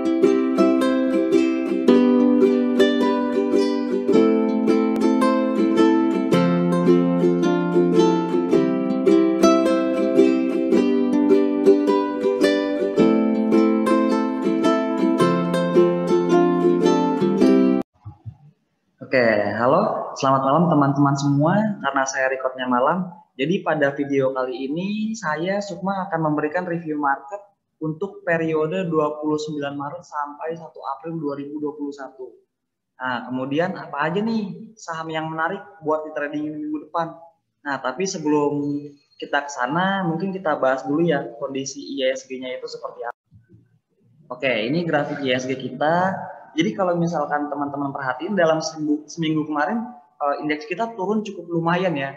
Oke, halo, selamat malam teman-teman semua. Karena saya recordnya malam, jadi pada video kali ini saya Sukma akan memberikan review market untuk periode 29 Maret sampai 1 April 2021. Nah, kemudian apa aja nih saham yang menarik buat di trading minggu depan. Nah, tapi sebelum kita ke sana, mungkin kita bahas dulu ya kondisi IISG-nya itu seperti apa. Oke, ini grafik IISG kita. Jadi kalau misalkan teman-teman perhatiin dalam seminggu kemarin indeks kita turun cukup lumayan ya,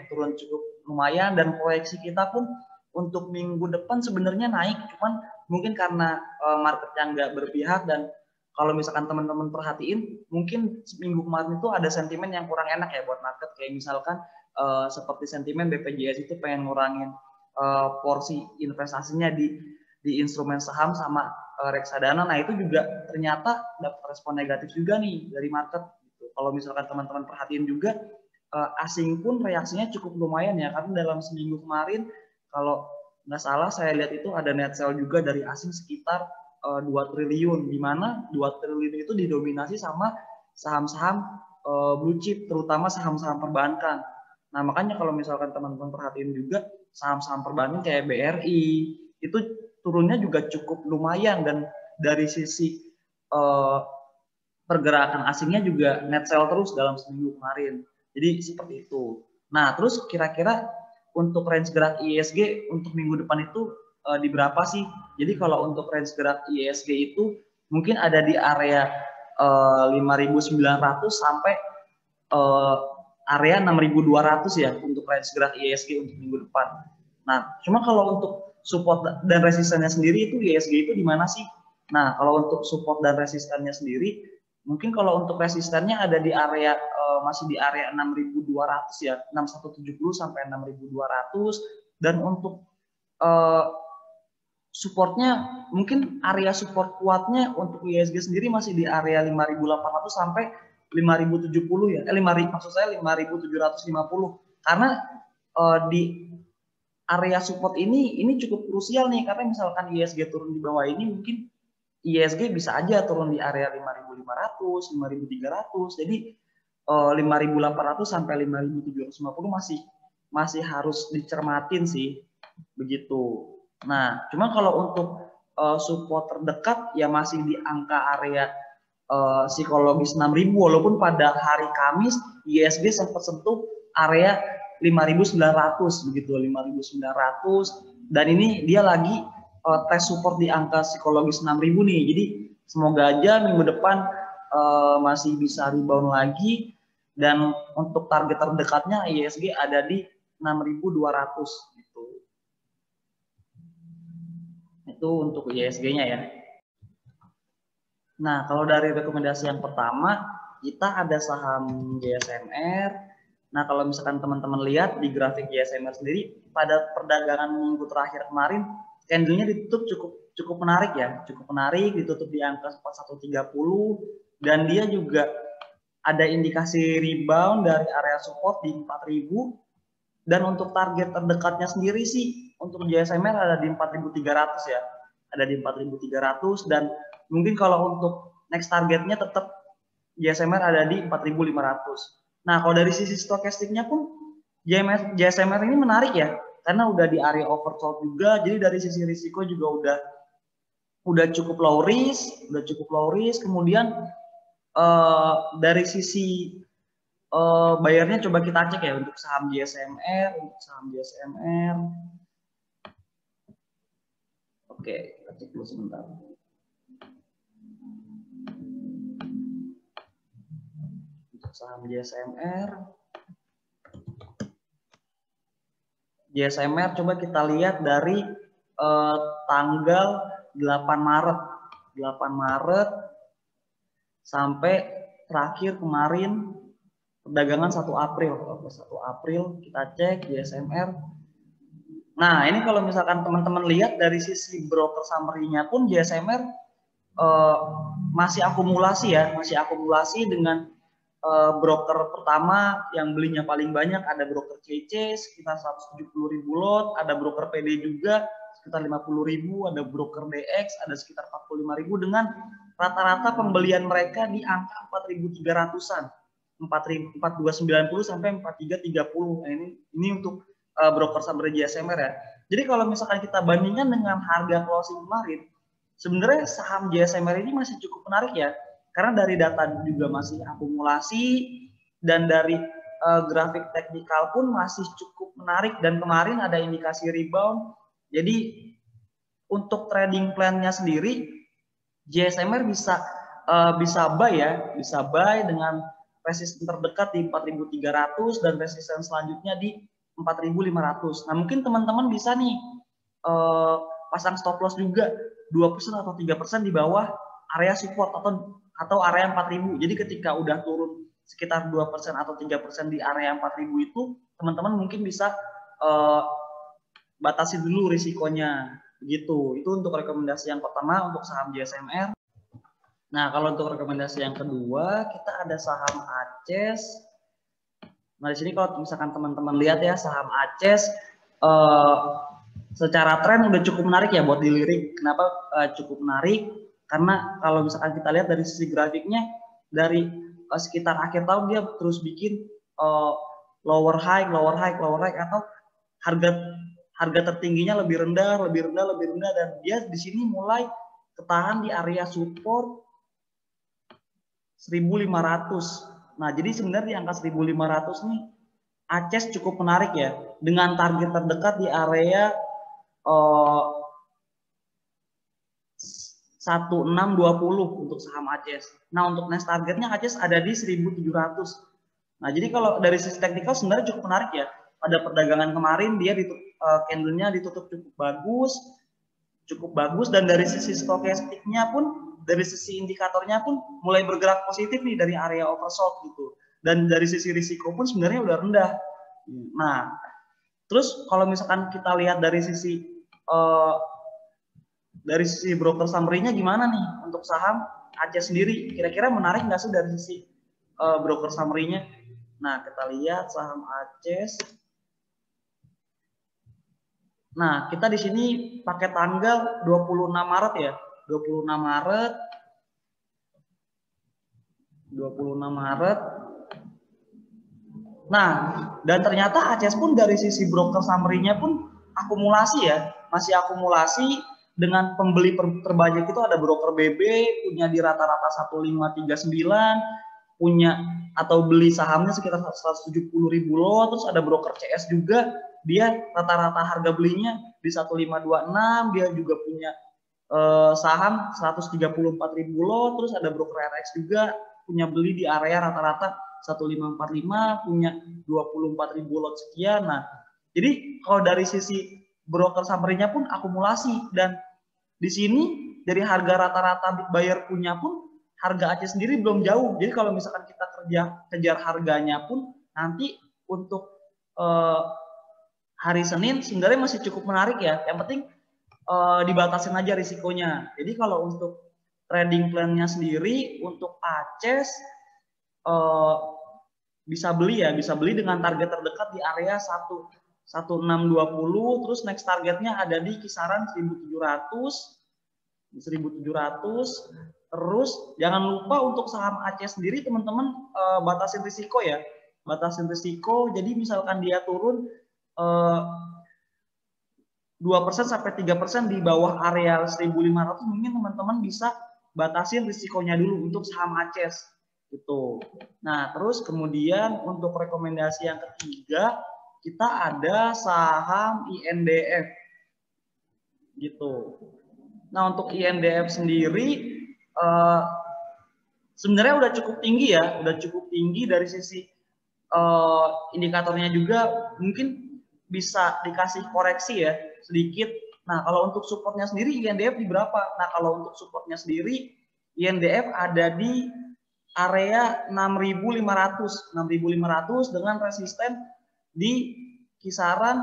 dan proyeksi kita pun untuk minggu depan sebenarnya naik, cuman mungkin karena marketnya nggak berpihak dan kalau misalkan teman-teman perhatiin mungkin seminggu kemarin itu ada sentimen yang kurang enak ya buat market, kayak misalkan seperti sentimen BPJS itu pengen ngurangin porsi investasinya di instrumen saham sama reksadana. Nah itu juga ternyata dapat respon negatif juga nih dari market gitu. Kalau misalkan teman-teman perhatiin juga asing pun reaksinya cukup lumayan ya, karena dalam seminggu kemarin kalau nggak salah saya lihat itu ada net sell juga dari asing sekitar 2 triliun, di mana 2 triliun itu didominasi sama saham-saham blue chip, terutama saham-saham perbankan. Nah makanya kalau misalkan teman-teman perhatiin juga saham-saham perbankan kayak BRI itu turunnya juga cukup lumayan, dan dari sisi pergerakan asingnya juga net sell terus dalam seminggu kemarin. Jadi seperti itu. Nah, terus kira-kira untuk range gerak IISG untuk minggu depan itu di berapa sih? Jadi kalau untuk range gerak IISG itu mungkin ada di area 5.900 sampai area 6.200 ya untuk range gerak IISG untuk minggu depan. Nah, cuma kalau untuk support dan resistannya sendiri itu IISG itu di mana sih? Nah, kalau untuk support dan resistannya sendiri, mungkin kalau untuk resistannya ada di area masih di area 6.200 ya, 6170 sampai 6.200, dan untuk supportnya mungkin area support kuatnya untuk IISG sendiri masih di area 5.800 sampai 5.070 ya. 5.000 maksud saya 5.750. Karena di area support ini cukup krusial nih, karena misalkan IISG turun di bawah ini mungkin IISG bisa aja turun di area 5.500, 5.300. Jadi 5.800 sampai 5.750 masih harus dicermatin sih begitu. Nah, cuma kalau untuk support terdekat ya masih di angka area psikologis 6.000, walaupun pada hari Kamis IISG sempat sentuh area 5.900 begitu, 5.900, dan ini dia lagi tes support di angka psikologis 6.000 nih. Jadi semoga aja minggu depan masih bisa rebound lagi, dan untuk target terdekatnya IISG ada di 6.200 gitu. Itu untuk IISG-nya ya. Nah, kalau dari rekomendasi yang pertama, kita ada saham JSMR. Nah, kalau misalkan teman-teman lihat di grafik JSMR sendiri, pada perdagangan minggu terakhir kemarin, candle-nya ditutup cukup menarik ya, ditutup di angka 4130, dan dia juga ada indikasi rebound dari area support di 4.000, dan untuk target terdekatnya sendiri sih untuk JSMR ada di 4.300 ya, ada di 4.300, dan mungkin kalau untuk next targetnya tetap JSMR ada di 4.500. Nah, kalau dari sisi stokastiknya pun JSMR ini menarik ya, karena udah di area oversold juga, jadi dari sisi risiko juga udah cukup low risk, kemudian dari sisi bayarnya coba kita cek ya untuk saham JSMR, Oke, kita cek dulu sebentar. Untuk saham JSMR coba kita lihat dari tanggal 8 Maret sampai terakhir kemarin perdagangan 1 April. Oke, 1 April kita cek JSMR. Nah, ini kalau misalkan teman-teman lihat dari sisi broker summary-nya pun JSMR masih akumulasi ya, masih akumulasi dengan broker pertama yang belinya paling banyak, ada broker CC sekitar 170.000 lot, ada broker PD juga sekitar 50.000, ada broker DX ada sekitar 45.000 dengan rata-rata pembelian mereka di angka 4.300-an, 4.4290 sampai 4.330. Nah, ini untuk broker summary JSMR ya. Jadi kalau misalkan kita bandingkan dengan harga closing kemarin, sebenarnya saham JSMR ini masih cukup menarik ya. Karena dari data juga masih akumulasi dan dari grafik teknikal pun masih cukup menarik dan kemarin ada indikasi rebound. Jadi untuk trading plan-nya sendiri JSMR bisa buy ya, bisa buy dengan resisten terdekat di 4.300 dan resisten selanjutnya di 4.500. Nah, mungkin teman-teman bisa nih pasang stop loss juga 2% atau 3% di bawah area support atau area 4.000. Jadi ketika udah turun sekitar 2% atau 3% di area 4.000 itu, teman-teman mungkin bisa batasi dulu risikonya. Begitu. Itu untuk rekomendasi yang pertama untuk saham JSMR. Nah, kalau untuk rekomendasi yang kedua, kita ada saham ACES. Nah, di sini kalau misalkan teman-teman lihat ya, saham ACES secara tren udah cukup menarik ya buat dilirik. Kenapa cukup menarik? Karena kalau misalkan kita lihat dari sisi grafiknya, dari sekitar akhir tahun dia terus bikin lower high atau harga tertingginya lebih rendah dan dia di sini mulai ketahan di area support 1.500. Nah, jadi sebenarnya di angka 1.500 nih ACES cukup menarik ya, dengan target terdekat di area 1620 untuk saham ACES. Nah, untuk next targetnya ACES ada di 1.700. Nah, jadi kalau dari sisi teknikal sebenarnya cukup menarik ya. Pada perdagangan kemarin dia candle-nya ditutup cukup bagus dan dari sisi stokastiknya pun, dari sisi indikatornya pun mulai bergerak positif nih dari area oversold gitu. Dan dari sisi risiko pun sebenarnya udah rendah. Nah, terus kalau misalkan kita lihat dari sisi broker summary-nya gimana nih untuk saham ACES sendiri? Kira-kira menarik nggak sih dari sisi broker summary-nya? Nah, kita lihat saham ACES. Nah, kita di sini pakai tanggal 26 Maret ya. 26 Maret. Nah, dan ternyata ACES pun dari sisi broker summary-nya pun akumulasi ya. Masih akumulasi dengan pembeli terbanyak itu ada broker BB, punya di rata-rata 1539, punya atau beli sahamnya sekitar 170.000 lot, terus ada broker CS juga, dia rata-rata harga belinya di 1526, dia juga punya saham 134.000 lot, terus ada broker RX juga punya beli di area rata-rata 1545, punya 24.000 lot sekian. Nah, jadi kalau dari sisi broker summary-nya pun akumulasi, dan di sini dari harga rata-rata buyer punya pun harga ACES sendiri belum jauh. Jadi kalau misalkan kita kejar harganya pun nanti untuk hari Senin sebenarnya masih cukup menarik ya. Yang penting dibatasin aja risikonya. Jadi kalau untuk trading plan-nya sendiri untuk ACES bisa beli dengan target terdekat di area 1620, terus next targetnya ada di kisaran 1700. Terus jangan lupa untuk saham ACES sendiri teman-teman batasin risiko ya. Batasin risiko, jadi misalkan dia turun 2% sampai 3% di bawah area 1.500, mungkin teman-teman bisa batasin risikonya dulu untuk saham ACES gitu. Nah, terus kemudian untuk rekomendasi yang ketiga kita ada saham INDF gitu. Nah, untuk INDF sendiri sebenarnya udah cukup tinggi ya, dari sisi indikatornya juga mungkin bisa dikasih koreksi ya sedikit. Nah, kalau untuk supportnya sendiri INDF di berapa? Nah, kalau untuk supportnya sendiri INDF ada di area 6.500 dengan resisten di kisaran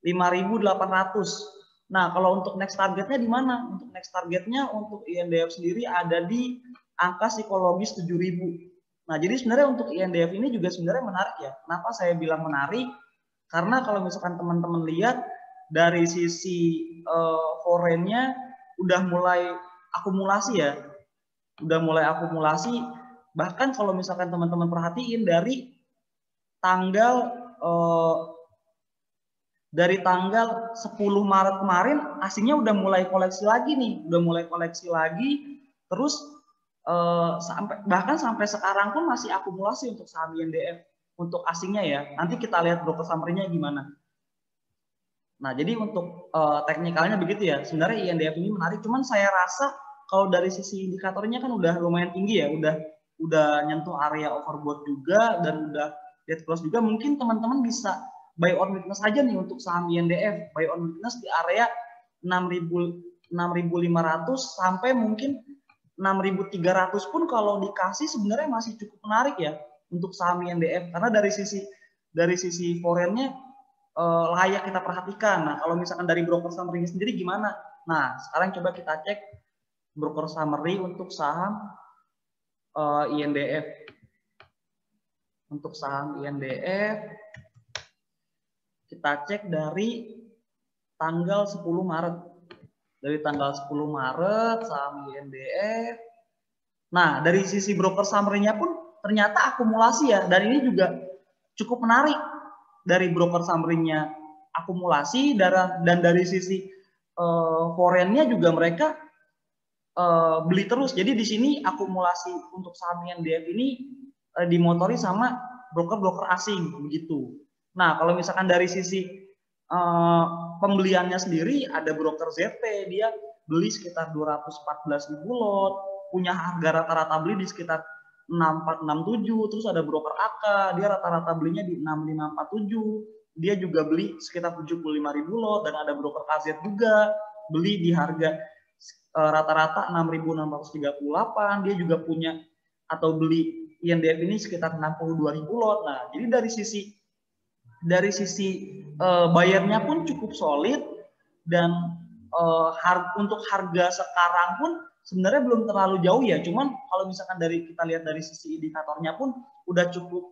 5.800. Nah, kalau untuk next targetnya di mana? Untuk next targetnya untuk INDF sendiri ada di angka psikologis 7.000. Nah, jadi sebenarnya untuk INDF ini juga sebenarnya menarik ya. Kenapa saya bilang menarik? Karena kalau misalkan teman-teman lihat dari sisi foreign-nya udah mulai akumulasi ya. Udah mulai akumulasi. Bahkan kalau misalkan teman-teman perhatiin tanggal dari tanggal 10 Maret kemarin asingnya udah mulai koleksi lagi nih, terus bahkan sampai sekarang pun masih akumulasi untuk saham INDF untuk asingnya ya. Nanti kita lihat broker summary-nya gimana. Nah, jadi untuk teknikalnya begitu ya. Sebenarnya INDF ini menarik, cuman saya rasa kalau dari sisi indikatornya kan udah lumayan tinggi ya, udah nyentuh area overbought juga dan udah dead close juga. Mungkin teman-teman bisa buy on weakness aja nih untuk saham INDF, buy on weakness di area 6.500 sampai mungkin 6.300 pun kalau dikasih sebenarnya masih cukup menarik ya untuk saham INDF, karena dari sisi foreign-nya layak kita perhatikan. Nah, kalau misalkan dari broker summary sendiri gimana? Nah, sekarang coba kita cek broker summary untuk saham INDF. Untuk saham INDF kita cek dari tanggal 10 Maret. Dari tanggal 10 Maret saham INDF. Nah, dari sisi broker summary-nya pun ternyata akumulasi ya, dan ini juga cukup menarik. Dari broker summary-nya akumulasi dan dari sisi foreign-nya juga mereka beli terus. Jadi di sini akumulasi untuk saham INDF ini dimotori sama broker-broker asing begitu. Nah, kalau misalkan dari sisi pembeliannya sendiri ada broker ZT, dia beli sekitar 214.000 lot, punya harga rata-rata beli di sekitar 6467, terus ada broker AK, dia rata-rata belinya di 6547, dia juga beli sekitar 75.000 lot, dan ada broker KZ juga beli di harga rata-rata 6.638, dia juga punya atau beli INDF ini sekitar 62.000 lot. Nah, jadi dari sisi bayarnya pun cukup solid, dan untuk harga sekarang pun sebenarnya belum terlalu jauh ya. Cuman kalau misalkan kita lihat dari sisi indikatornya pun udah cukup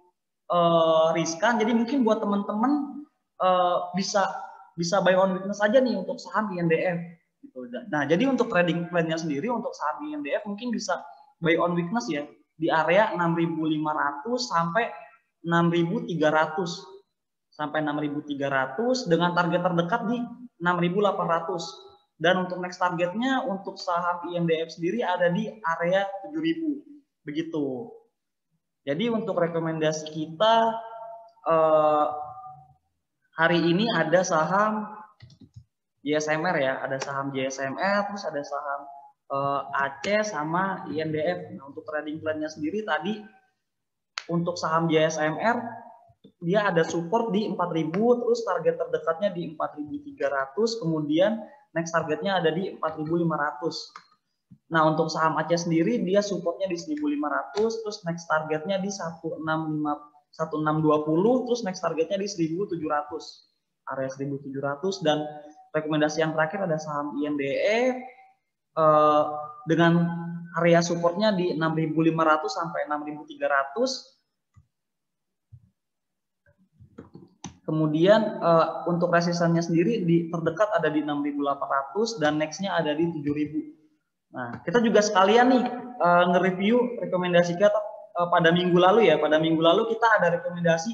riskan. Jadi mungkin buat teman-teman bisa buy on weakness aja nih untuk saham INDF. Gitu. Nah, jadi untuk trading plan-nya sendiri untuk saham INDF mungkin bisa buy on weakness ya di area 6.500 sampai 6.300. Sampai 6.300 dengan target terdekat di 6.800. Dan untuk next targetnya untuk saham INDF sendiri ada di area 7.000. Begitu. Jadi untuk rekomendasi kita hari ini ada saham JSMR ya, ada saham JSMR, terus ada saham Aceh sama INDF. Nah, untuk trading plan-nya sendiri tadi untuk saham JSMR dia ada support di 4.000, terus target terdekatnya di 4.300, kemudian next targetnya ada di 4.500. Nah, untuk saham Aceh sendiri dia supportnya di 1.500, terus next targetnya di 1620, terus next targetnya di 1.700, area 1.700. Dan rekomendasi yang terakhir ada saham INDF dengan area supportnya di 6.500 sampai 6.300. Kemudian untuk resistannya sendiri terdekat ada di 6.800 dan nextnya ada di 7.000. Nah, kita juga sekalian nih nge-review rekomendasi kita pada minggu lalu ya. Pada minggu lalu kita ada rekomendasi,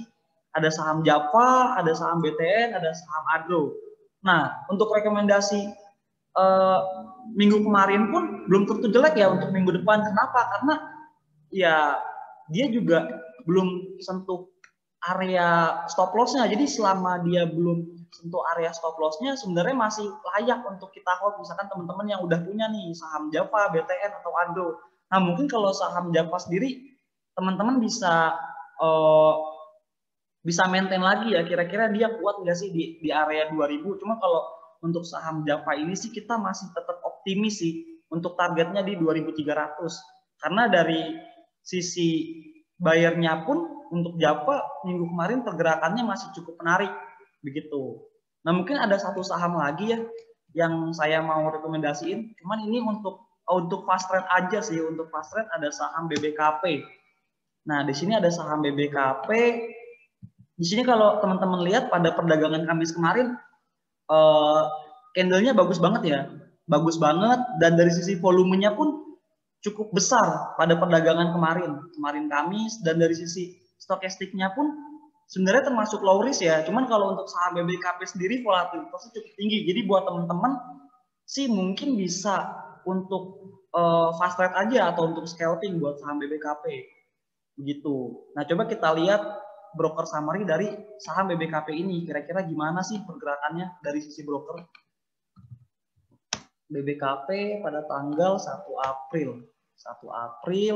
ada saham Java, ada saham BTN, ada saham Agro. Nah, untuk rekomendasi minggu kemarin pun belum tentu jelek ya untuk minggu depan. Kenapa? Karena ya dia juga belum sentuh area stop loss-nya. Jadi selama dia belum sentuh area stop loss-nya sebenarnya masih layak untuk kita hold. Misalkan teman-teman yang udah punya nih saham Java, BTN atau Agro. Nah, mungkin kalau saham Java sendiri teman-teman bisa maintain lagi ya, kira-kira dia kuat nggak sih di area 2000. Cuma kalau untuk saham Java ini sih kita masih tetap optimis sih untuk targetnya di 2300. Karena dari sisi bayarnya pun untuk Java minggu kemarin pergerakannya masih cukup menarik begitu. Nah, mungkin ada satu saham lagi ya yang saya mau rekomendasiin. Cuman ini untuk fast trade aja sih. Untuk fast trade ada saham BBKP. Nah, di sini ada saham BBKP. Di sini kalau teman-teman lihat pada perdagangan Kamis kemarin, candle-nya bagus banget ya. Bagus banget, dan dari sisi volumenya pun cukup besar pada perdagangan kemarin Kamis, dan dari sisi stokastiknya pun sebenarnya termasuk low risk ya. Cuman kalau untuk saham BBKP sendiri volatilitasnya cukup tinggi. Jadi buat teman-teman sih mungkin bisa untuk fast trade aja atau untuk scalping buat saham BBKP. Begitu. Nah, coba kita lihat broker summary dari saham BBKP ini. Kira-kira gimana sih pergerakannya dari sisi broker? BBKP pada tanggal 1 April. 1 April.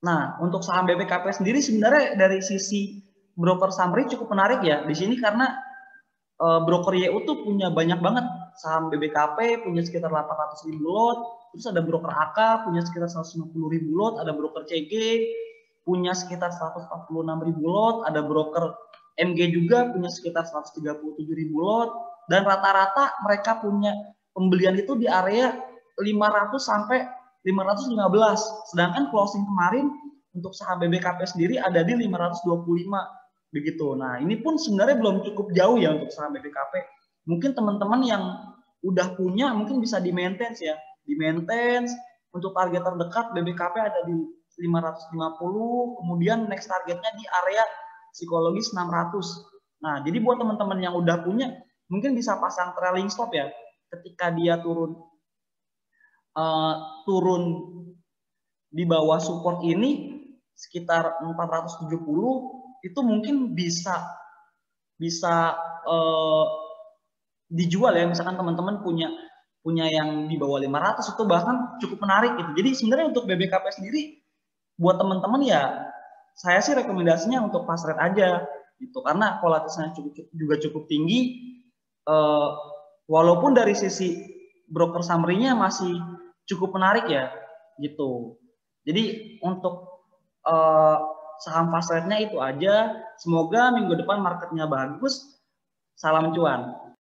Nah, untuk saham BBKP sendiri sebenarnya dari sisi broker summary cukup menarik ya. Di sini karena broker YU tuh punya banyak banget saham BBKP, punya sekitar 800.000 lot. Terus ada broker AK punya sekitar 150.000 lot, ada broker CG punya sekitar 146.000 lot, ada broker MG juga punya sekitar 137.000 lot, dan rata-rata mereka punya pembelian itu di area 500 sampai 515. Sedangkan closing kemarin untuk saham BBKP sendiri ada di 525 begitu. Nah, ini pun sebenarnya belum cukup jauh ya untuk saham BBKP. Mungkin teman-teman yang udah punya mungkin bisa di maintenance ya. Di maintenance untuk target terdekat BBKP ada di 550, kemudian next targetnya di area psikologis 600. Nah, jadi buat teman-teman yang udah punya mungkin bisa pasang trailing stop ya. Ketika dia turun di bawah support ini sekitar 470, itu mungkin bisa dijual ya. Misalkan teman-teman punya yang di bawah 500 itu bahkan cukup menarik gitu. Jadi sebenarnya untuk BBKP sendiri buat teman-teman ya saya sih rekomendasinya untuk fast trade aja gitu, karena volatilitasnya juga cukup tinggi, walaupun dari sisi broker summary-nya masih cukup menarik ya gitu. Jadi untuk saham fast trade-nya itu aja. Semoga minggu depan marketnya bagus. Salam cuan.